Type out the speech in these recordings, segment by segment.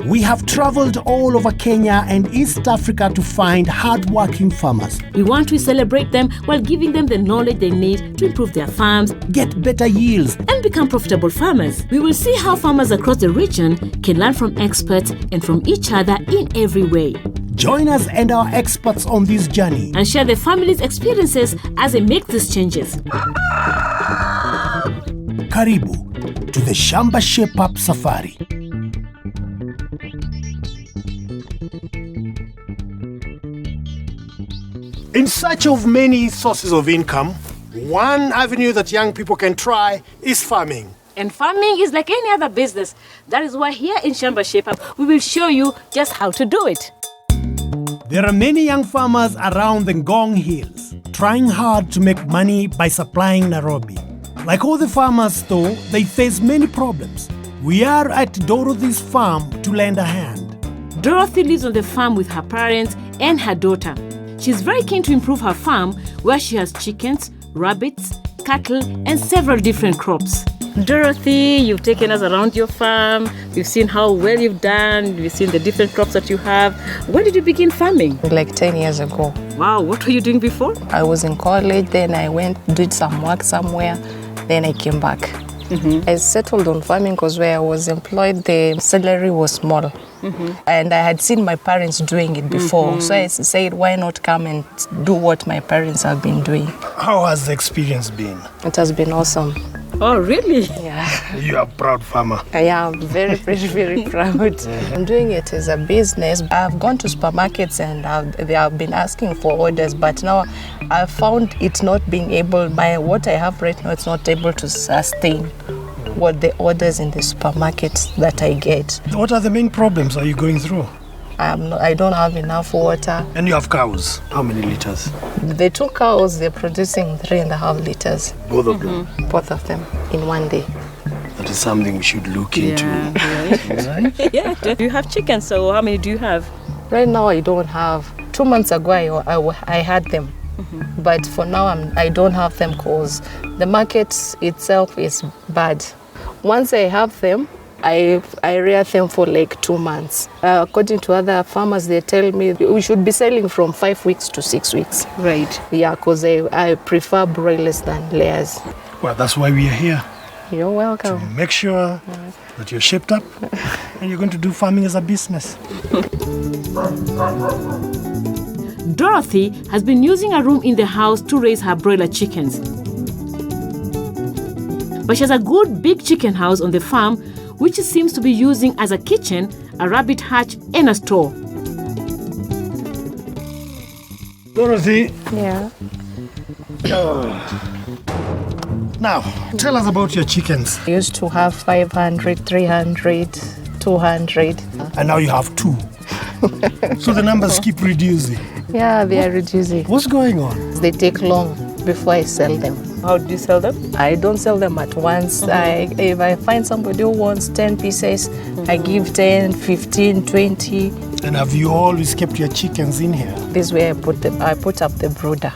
We have traveled all over Kenya and East Africa to find hard-working farmers. We want to celebrate them while giving them the knowledge they need to improve their farms, get better yields, and become profitable farmers. We will see how farmers across the region can learn from experts and from each other in every way. Join us and our experts on this journey and share their families' experiences as they make these changes. Karibu to the Shamba Shape Up Safari. In search of many sources of income, one avenue that young people can try is farming. And farming is like any other business. That is why here in Shamba Shape Up, we will show you just how to do it. There are many young farmers around the Ngong Hills trying hard to make money by supplying Nairobi. Like all the farmers though, they face many problems. We are at Dorothy's farm to lend a hand. Dorothy lives on the farm with her parents and her daughter. She's very keen to improve her farm where she has chickens, rabbits, cattle and several different crops. Dorothy, you've taken us around your farm. We've seen how well you've done. We've seen the different crops that you have. When did you begin farming? Like 10 years ago. Wow, what were you doing before? I was in college, then I went, did some work somewhere, then I came back. I settled on farming because where I was employed, the salary was small. And I had seen my parents doing it before. So I said, why not come and do what my parents have been doing? How has the experience been? It has been awesome. Oh, really? Yeah. You are a proud farmer. I am very, very, very proud. I'm doing it as a business. I've gone to supermarkets and they have been asking for orders, but now I've found it's not being able, by what I have right now, it's not able to sustain what the orders in the supermarkets that I get. What are the main problems are you going through? I don't have enough water. And you have cows. How many liters? The 2 cows, they're producing 3.5 liters. Both of them? Both of them in one day. That is something we should look into. Right? Yeah. Do you have chickens? So how many do you have? Right now I don't have. 2 months ago I had them. But for now I don't have them because the market itself is bad. Once I have them, I rear them for like 2 months. According to other farmers, they tell me we should be selling from 5 weeks to 6 weeks. Right. Yeah, because I prefer broilers than layers. Well, that's why we are here. You're welcome. To make sure that you're shaped up and you're going to do farming as a business. Dorothy has been using a room in the house to raise her broiler chickens. But she has a good big chicken house on the farm which she seems to be using as a kitchen, a rabbit hutch and a store. Dorothy. Yeah. Now, tell us about your chickens. I used to have 500, 300, 200. And now you have 2. So the numbers keep reducing. Yeah, they are reducing. What's going on? They take long before I sell them. How do you sell them? I don't sell them at once. If I find somebody who wants 10 pieces, I give 10, 15, 20. And have you always kept your chickens in here? This way I put up the brooder.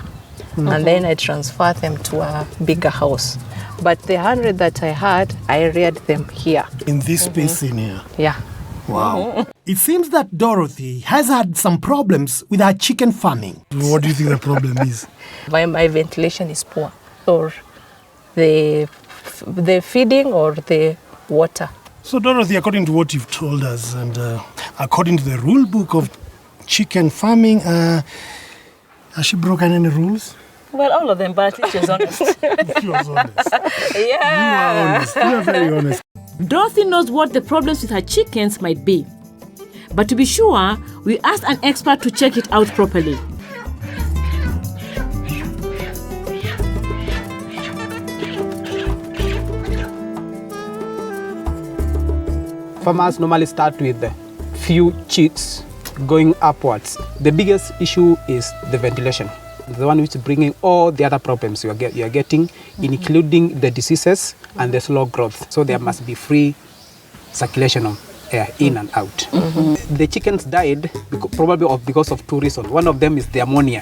And then I transfer them to a bigger house. But the 100 that I had, I reared them here. In this space in here? Yeah. Wow. It seems that Dorothy has had some problems with her chicken farming. What do you think the problem is? My ventilation is poor. Or the feeding or the water. So Dorothy, according to what you've told us and according to the rule book of chicken farming, has she broken any rules? Well, all of them, but at least she was honest. She was honest. Yeah. You are honest. You are very honest. Dorothy knows what the problems with her chickens might be. But to be sure, we asked an expert to check it out properly. Farmers normally start with few chicks going upwards. The biggest issue is the ventilation, the one which is bringing all the other problems you are getting, including the diseases and the slow growth. So there must be free circulation of air in and out. The chickens died probably because of 2 reasons. One of them is the ammonia,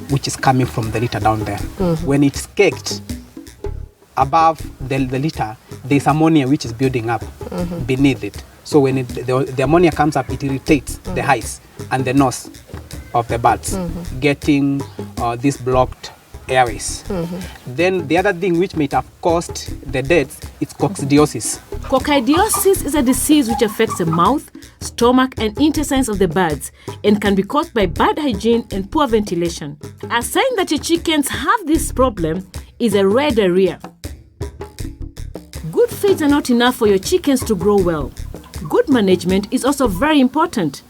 which is coming from the litter down there. When it's caked above the litter, there's ammonia which is building up beneath it. So when the ammonia comes up, it irritates the eyes and the nose of the birds, getting these blocked airways. Then the other thing which might have caused the deaths is coccidiosis. Coccidiosis is a disease which affects the mouth, stomach, and intestines of the birds and can be caused by bad hygiene and poor ventilation. A sign that your chickens have this problem is a red area. Good feeds are not enough for your chickens to grow well. Good management is also very important.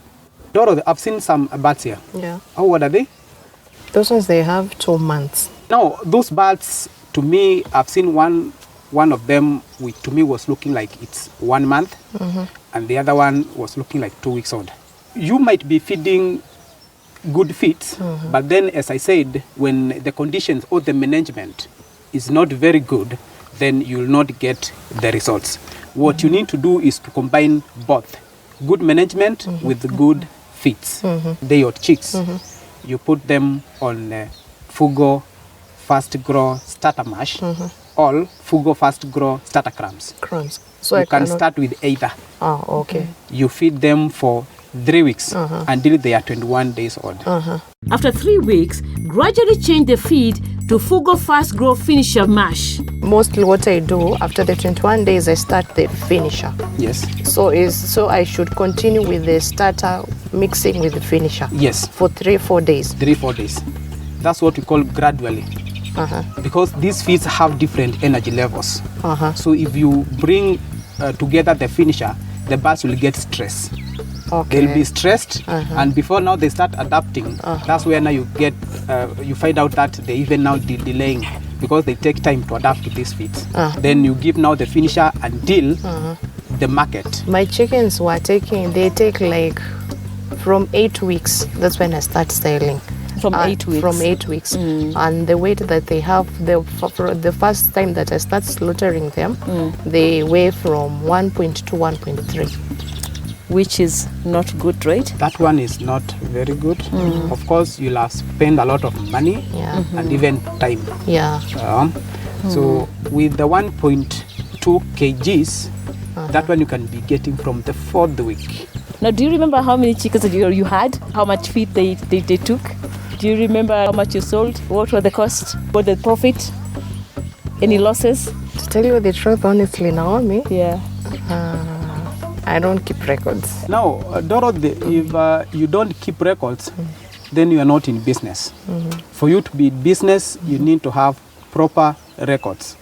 Dorothy, I've seen some birds here. Yeah. How old are they? Those ones, they have 2 months. Now, those birds, to me, I've seen one of them, which to me was looking like it's 1 month, and the other one was looking like 2 weeks old. You might be feeding good feeds, but then, as I said, when the conditions or the management is not very good, then you will not get the results. What you need to do is to combine both good management with good feeds. They are chicks. You put them on Fugo Fast Grow Starter Mash, or Fugo Fast Grow Starter Crumbs. So You can start with either. Oh, okay. You feed them for 3 weeks until they are 21 days old. After 3 weeks, gradually change the feed to Fugo Fast Grow Finisher Mash. Mostly what I do, after the 21 days, I start the finisher. Yes. So I should continue with the starter mixing with the finisher. Yes. For 3-4 days. 3-4 days. That's what we call gradually. Because these feeds have different energy levels. So if you bring together the finisher, the birds will get stressed. Okay. They'll be stressed, and before now they start adapting. That's where now you find out that they even now delaying, because they take time to adapt to these feeds. Then you give now the finisher until the market. My chickens they take like from 8 weeks. That's when I start styling. From 8 weeks? From 8 weeks. And the weight that they have, for the first time that I start slaughtering them, they weigh from 1.2 to 1.3. Which is not good, right? That one is not very good. Of course, you'll have spent a lot of money and even time. Yeah. So with the 1.2 kgs, that one you can be getting from the 4th week. Now, do you remember how many chickens you had? How much feed they took? Do you remember how much you sold? What were the costs? What the profit? Any losses? To tell you the truth, honestly, Naomi, Yeah. I don't keep records. Now, Dorothy, if you don't keep records, then you are not in business. For you to be in business, you need to have proper records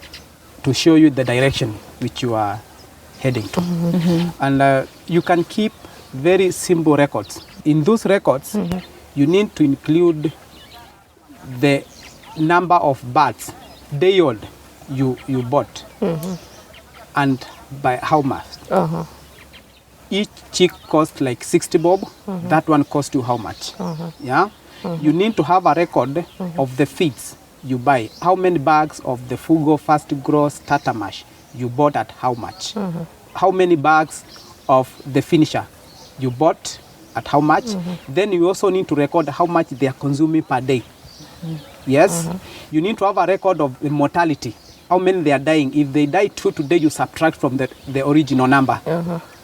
to show you the direction which you are heading to. And you can keep very simple records. In those records, you need to include the number of birds, day old, you bought, and by how much. Each chick costs like 60 bob. That one costs you how much? Yeah. You need to have a record of the feeds you buy. How many bags of the Fugo Fast Grow Starter Mash you bought at how much? How many bags of the finisher you bought at how much? Then you also need to record how much they are consuming per day. Yes. You need to have a record of the mortality. How many they are dying. If they die 2 today, you subtract from the original number.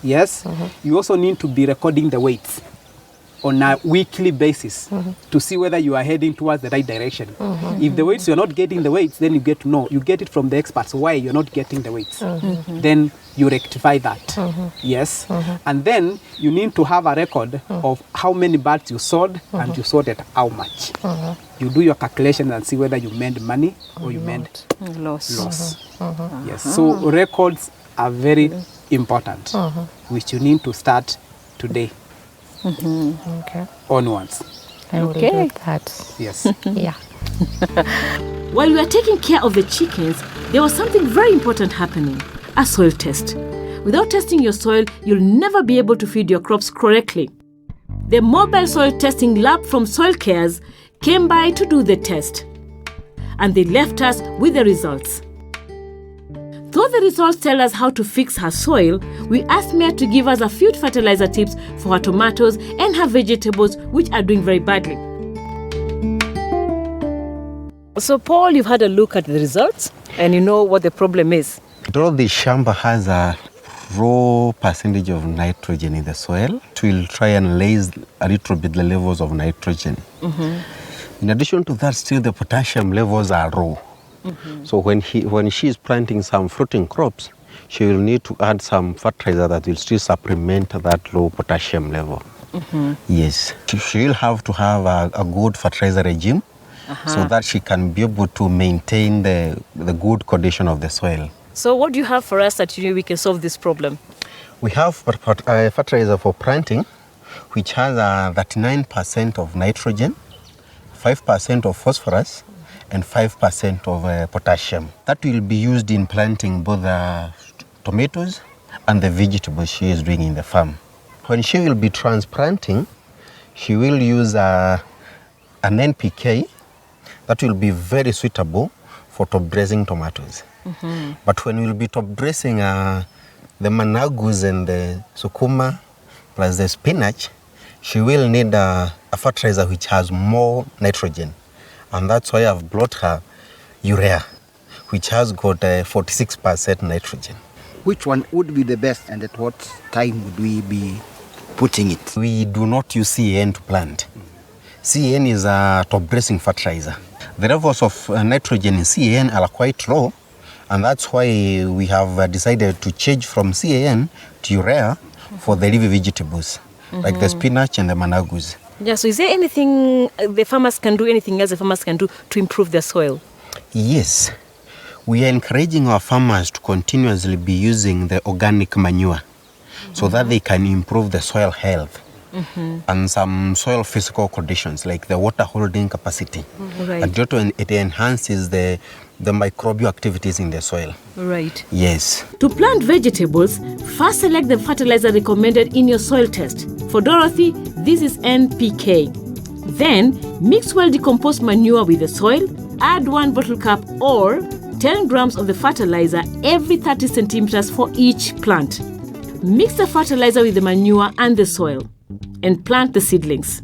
Yes. You also need to be recording the weights on a weekly basis to see whether you are heading towards the right direction. If the weights, you're not getting the weights, then you get to know. You get it from the experts why you're not getting the weights. Then you rectify that. Yes. And then you need to have a record of how many birds you sold and you sold at how much. You do your calculation and see whether you made money or you made loss. Yes. So records are very important, which you need to start today. Okay. Onwards. I will do that. Yes. Yeah. While we are taking care of the chickens, there was something very important happening, a soil test. Without testing your soil, you'll never be able to feed your crops correctly. The mobile soil testing lab from Soil Cares came by to do the test, and they left us with the results. Though the results tell us how to fix her soil, we asked Mia to give us a few fertilizer tips for her tomatoes and her vegetables, which are doing very badly. So, Paul, you've had a look at the results and you know what the problem is. Dorothy Shamba has a raw percentage of nitrogen in the soil. It will try and raise a little bit the levels of nitrogen. In addition to that, still the potassium levels are raw. So when she is planting some fruiting crops, she will need to add some fertilizer that will still supplement that low potassium level. Yes. She will have to have a good fertilizer regime so that she can be able to maintain the good condition of the soil. So what do you have for us that we can solve this problem? We have fertilizer for planting, which has 39% of nitrogen, 5% of phosphorus, and 5% of potassium. That will be used in planting both the tomatoes and the vegetables she is doing in the farm. When she will be transplanting, she will use an NPK that will be very suitable for top dressing tomatoes. But when we'll be top dressing the managus and the sukuma plus the spinach, she will need a fertilizer which has more nitrogen. And that's why I've brought her urea, which has got 46% nitrogen. Which one would be the best, and at what time would we be putting it? We do not use CAN to plant. CAN is a top dressing fertilizer. The levels of nitrogen in CAN are quite low, and that's why we have decided to change from CAN to urea for the leafy vegetables, like the spinach and the managus. Yeah, so is there anything the farmers can do, anything else the farmers can do to improve their soil? Yes. We are encouraging our farmers to continuously be using the organic manure so that they can improve the soil health and some soil physical conditions like the water holding capacity. And it enhances the microbial activities in the soil. Right. Yes. To plant vegetables, first select the fertilizer recommended in your soil test. For Dorothy, this is NPK. Then, mix well-decomposed manure with the soil, add 1 bottle cap or 10 grams of the fertilizer every 30 centimeters for each plant. Mix the fertilizer with the manure and the soil and plant the seedlings.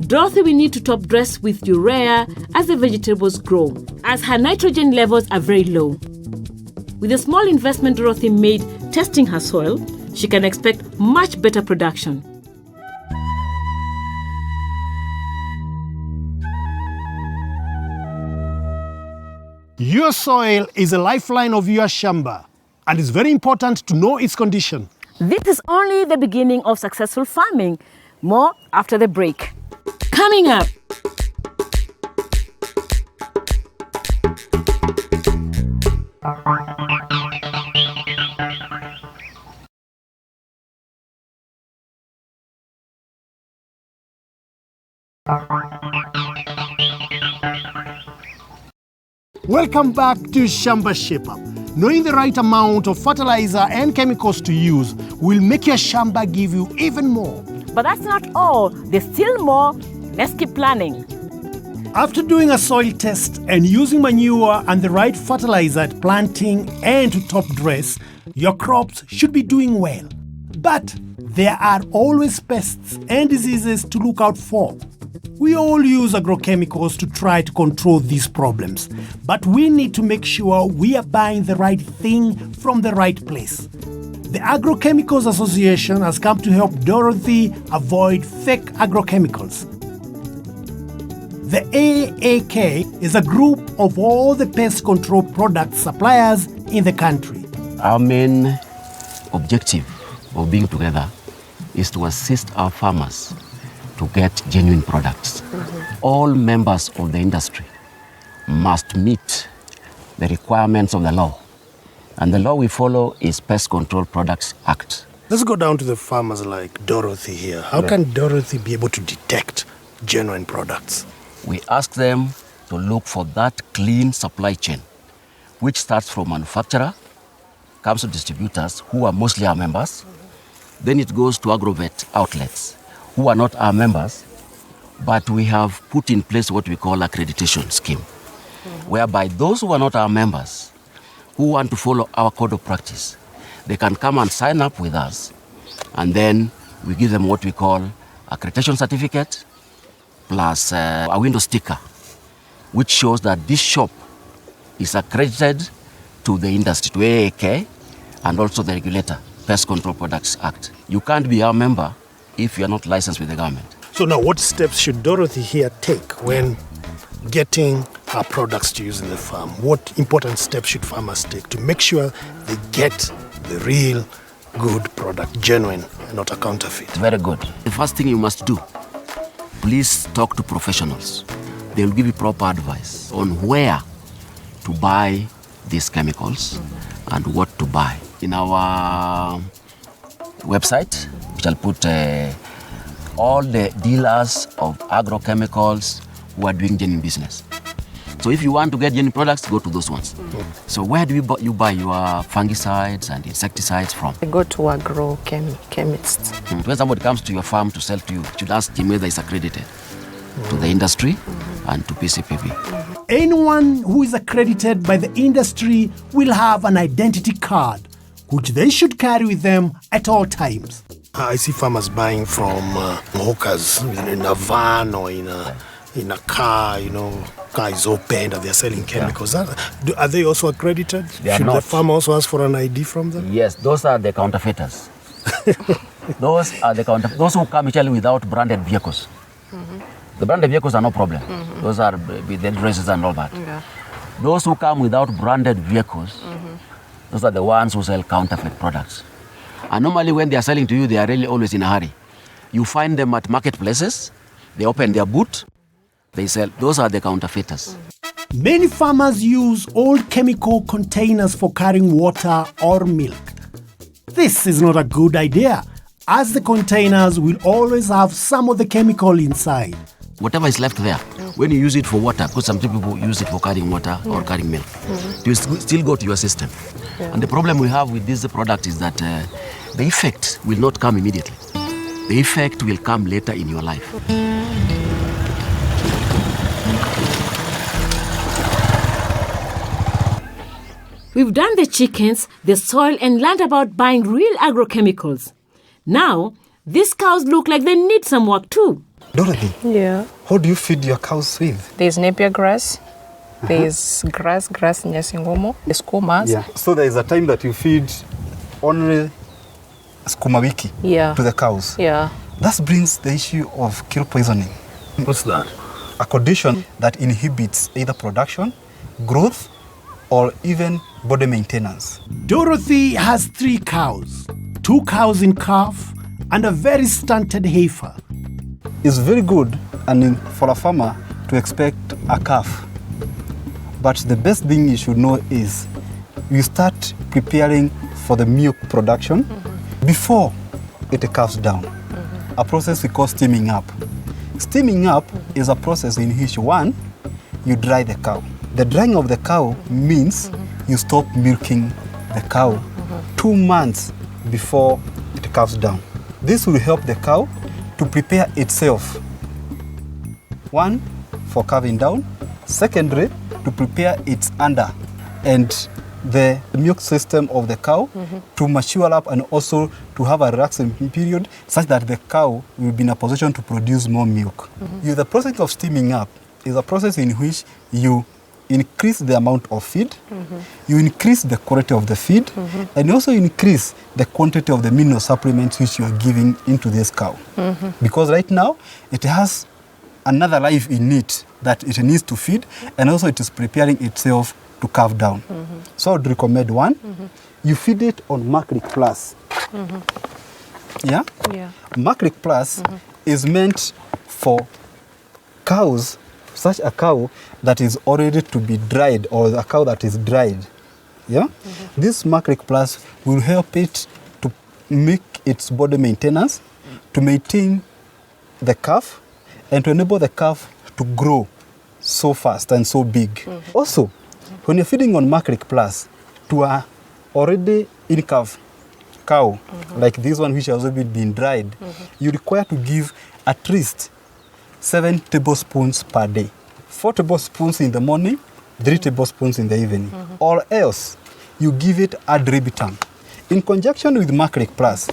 Dorothy will need to top dress with urea as the vegetables grow, as her nitrogen levels are very low. With the small investment Dorothy made testing her soil, she can expect much better production. Your soil is a lifeline of your Shamba, and it's very important to know its condition. This is only the beginning of successful farming. More after the break. Coming up. Welcome back to Shamba Shape Up. Knowing the right amount of fertilizer and chemicals to use will make your Shamba give you even more. But that's not all. There's still more. Let's keep planning. After doing a soil test and using manure and the right fertilizer at planting and to top dress, your crops should be doing well. But there are always pests and diseases to look out for. We all use agrochemicals to try to control these problems, but we need to make sure we are buying the right thing from the right place. The Agrochemicals Association has come to help Dorothy avoid fake agrochemicals. The AAK is a group of all the pest control product suppliers in the country. Our main objective of being together is to assist our farmers to get genuine products. All members of the industry must meet the requirements of the law. And the law we follow is Pest Control Products Act. Let's go down to the farmers like Dorothy here. How can Dorothy be able to detect genuine products? We ask them to look for that clean supply chain, which starts from manufacturer, comes to distributors, who are mostly our members. Then it goes to agrovet outlets, who are not our members, but we have put in place what we call accreditation scheme, whereby those who are not our members, who want to follow our code of practice, they can come and sign up with us, and then we give them what we call accreditation certificate plus a window sticker, which shows that this shop is accredited to the industry, to AAK, and also the regulator, Pest Control Products Act. You can't be a member if you are not licensed with the government. So now what steps should Dorothy here take when getting her products to use in the farm? What important steps should farmers take to make sure they get the real good product, genuine, and not a counterfeit? Very good. The first thing you must do, please talk to professionals. They will give you proper advice on where to buy these chemicals and what to buy. In our website, which I'll put all the dealers of agrochemicals who are doing genuine business. So if you want to get genuine products, go to those ones. So where do you buy your fungicides and insecticides from? I go to agrochemists. When somebody comes to your farm to sell to you, you should ask him whether it's accredited to the industry and to PCPB. Anyone who is accredited by the industry will have an identity card, which they should carry with them at all times. I see farmers buying from hawkers in a van or in a car, car is opened and they're selling chemicals. Yeah. Are they also accredited? Should the farmer also ask for an ID from them? Yes, those are the counterfeiters. Those who come usually without branded vehicles. The branded vehicles are no problem. Those are with the addresses and all that. Yeah. Those who come without branded vehicles, those are the ones who sell counterfeit products. And normally when they are selling to you, they are really always in a hurry. You find them at marketplaces, they open their boot, they sell. Those are the counterfeiters. Many farmers use old chemical containers for carrying water or milk. This is not a good idea, as the containers will always have some of the chemical inside. Whatever is left there, when you use it for water, because some people use it for carrying water or carrying milk, it will still go to your system. Yeah. And the problem we have with this product is that the effect will not come immediately. The effect will come later in your life. We've done the chickens, the soil, and learned about buying real agrochemicals. Now, these cows look like they need some work too. Dorothy, Yeah. how do you feed your cows with? There's napier grass. There's grass nyasingomo. There's kumas. Yeah. So there is a time that you feed only skuma wiki to the cows. Yeah. That brings the issue of kill poisoning. What's that? A condition that inhibits either production, growth, or even body maintenance. Dorothy has 3 cows, 2 cows in calf, and a very stunted heifer. It's very good for a farmer to expect a calf. But the best thing you should know is you start preparing for the milk production before it calves down. A process we call steaming up. Steaming up is a process in which, one, you dry the cow. The drying of the cow means you stop milking the cow 2 months before it calves down. This will help the cow to prepare itself. One, for calving down. Secondly, to prepare its under and the milk system of the cow to mature up and also to have a relaxing period such that the cow will be in a position to produce more milk. The process of steaming up is a process in which you increase the amount of feed, you increase the quality of the feed, and you also increase the quantity of the mineral supplements which you are giving into this cow. Because right now, it has another life in it that it needs to feed, and also it is preparing itself to calve down. So I would recommend, one, you feed it on Macric Plus. Yeah? Macric Plus is meant for cows, such a cow that is already to be dried, or a cow that is dried. Yeah? This Macric Plus will help it to make its body maintenance, to maintain the calf, and to enable the calf to grow so fast and so big. Also, when you're feeding on Macric Plus to a already in-calf cow, like this one which has already been dried, you require to give at least 7 tablespoons per day. 4 tablespoons in the morning, 3 tablespoons in the evening. Or else, you give it ad libitum. In conjunction with Maclic Plus,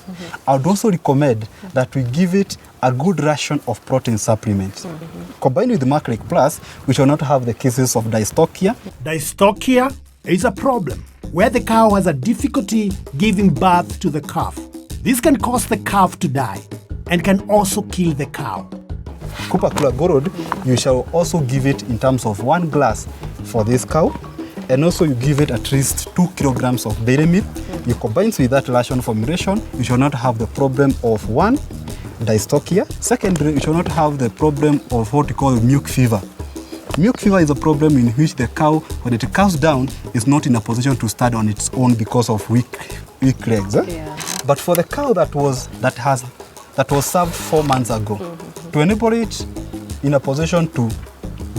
I would also recommend that we give it a good ration of protein supplements. Combined with Maclic Plus, we shall not have the cases of dystocia. Dystocia is a problem where the cow has a difficulty giving birth to the calf. This can cause the calf to die and can also kill the cow. Kupakula Gorod, you shall also give it in terms of 1 glass for this cow, and also you give it at least 2 kilograms of dairy meal. You combine with that ration formulation, you shall not have the problem of 1, dystocia. Secondly, you shall not have the problem of what we call milk fever. Milk fever is a problem in which the cow, when it cows down, is not in a position to stand on its own because of weak legs. But for the cow that was served 4 months ago, to enable it in a position to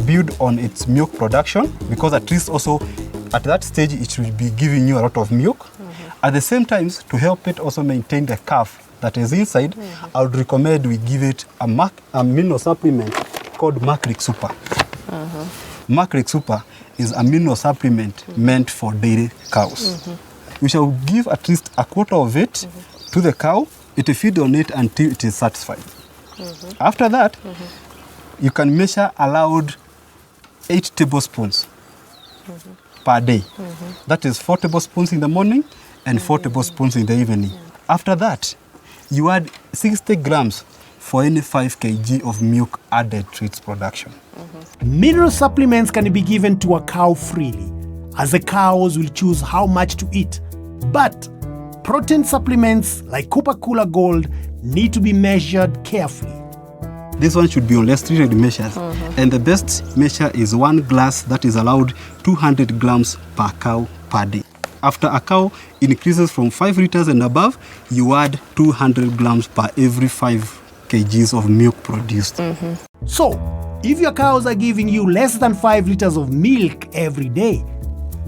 build on its milk production, because at least also at that stage it will be giving you a lot of milk. At the same time, to help it also maintain the calf that is inside, I would recommend we give it a mineral supplement called Maclic Super. Maclic Super is a mineral supplement meant for dairy cows. We shall give at least a quarter of it to the cow. It will feed on it until it is satisfied. After that, you can measure allowed 8 tablespoons per day. That is 4 tablespoons in the morning and 4 tablespoons in the evening. After that, you add 60 grams for any 5 kg of milk added to its production. Mineral supplements can be given to a cow freely, as the cows will choose how much to eat. But protein supplements like Kupakula Gold need to be measured carefully. This one should be on less treated measures. And the best measure is 1 glass that is allowed 200 grams per cow per day. After a cow increases from 5 liters and above, you add 200 grams per every 5 kgs of milk produced. So, if your cows are giving you less than 5 liters of milk every day,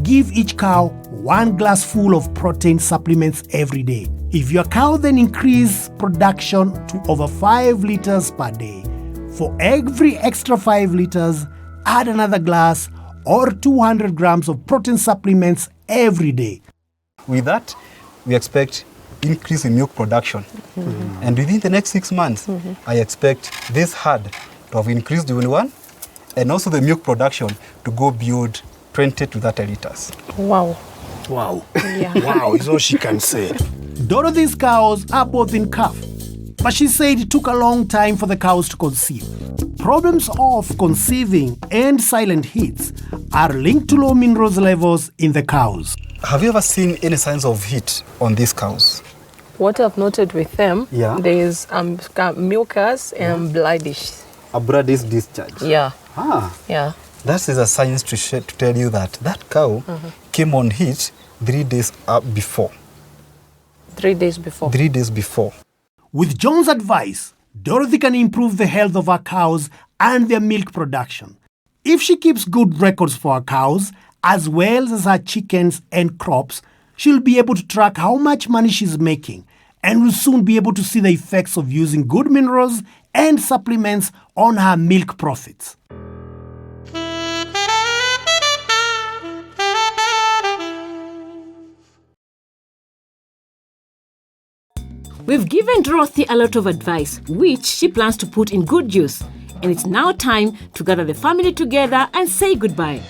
give each cow 1 glass full of protein supplements every day. If your cow then increase production to over 5 liters per day, for every extra 5 liters, add another glass or 200 grams of protein supplements every day. With that, we expect increase in milk production. And within the next 6 months, I expect this herd to have increased to 1, and also the milk production to go beyond 20 to 30 liters. Wow. Wow. Wow is all she can say. Dorothy's cows are both in calf, but she said it took a long time for the cows to conceive. Problems of conceiving and silent heats are linked to low minerals levels in the cows. Have you ever seen any signs of heat on these cows? What I've noted with them, Yeah. there is mucus and bloodish. A bloodish discharge. Yeah. Yeah. That is a sign to tell you that that cow came on heat 3 days before. 3 days before. 3 days before. With John's advice, Dorothy can improve the health of her cows and their milk production. If she keeps good records for her cows, as well as her chickens and crops, she'll be able to track how much money she's making and will soon be able to see the effects of using good minerals and supplements on her milk profits. We've given Dorothy a lot of advice, which she plans to put in good use. And it's now time to gather the family together and say goodbye.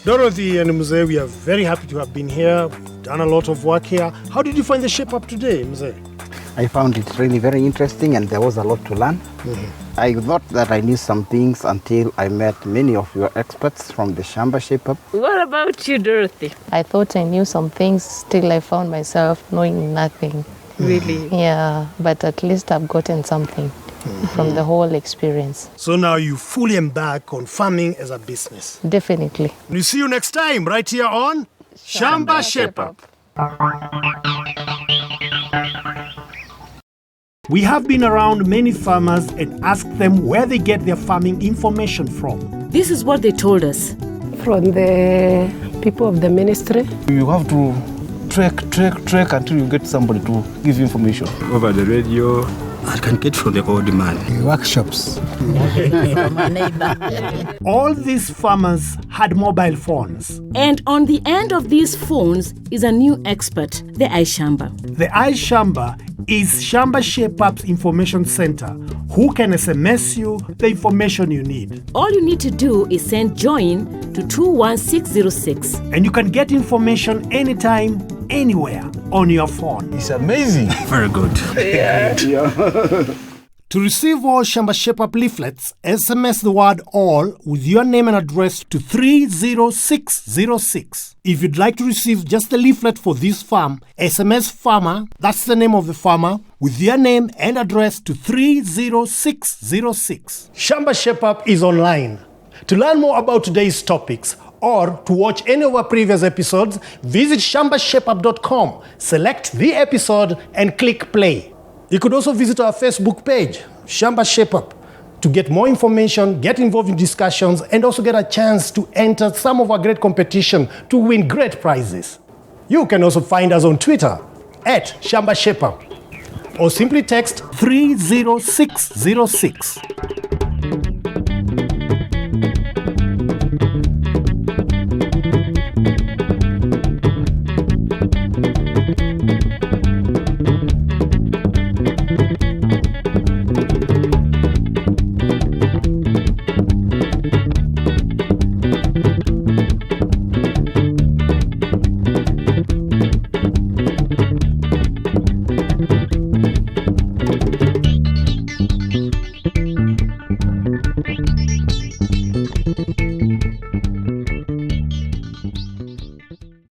Dorothy and Mzee, we are very happy to have been here. We've done a lot of work here. How did you find the shape up today, Mzee? I found it really very interesting and there was a lot to learn. I thought that I knew some things until I met many of your experts from the Shamba shape-up. What about you, Dorothy? I thought I knew some things, still I found myself knowing nothing. Really? Yeah, but at least I've gotten something from the whole experience. So now you fully embark on farming as a business. Definitely. We'll see you next time right here on Shamba Shape-Up. We have been around many farmers and asked them where they get their farming information from. This is what they told us. From the people of the ministry. You have to trek until you get somebody to give you information. Over the radio, I can get from the old man. Workshops. All these farmers had mobile phones. And on the end of these phones is a new expert, the Shamba. The Shamba is Shamba Shape-Up's information center who can SMS you the information you need. All you need to do is send join to 21606. And you can get information anytime, anywhere on your phone. It's amazing. Very good. To receive all Shamba Shape-Up leaflets, SMS the word all with your name and address to 30606. If you'd like to receive just the leaflet for this farm, SMS farmer, that's the name of the farmer, with your name and address to 30606. Shamba Shape-Up is online. To learn more about today's topics or to watch any of our previous episodes, visit shambashapeup.com, select the episode and click play. You could also visit our Facebook page, Shamba Shape-Up, to get more information, get involved in discussions, and also get a chance to enter some of our great competition to win great prizes. You can also find us on Twitter at Shamba Shape-Up or simply text 30606.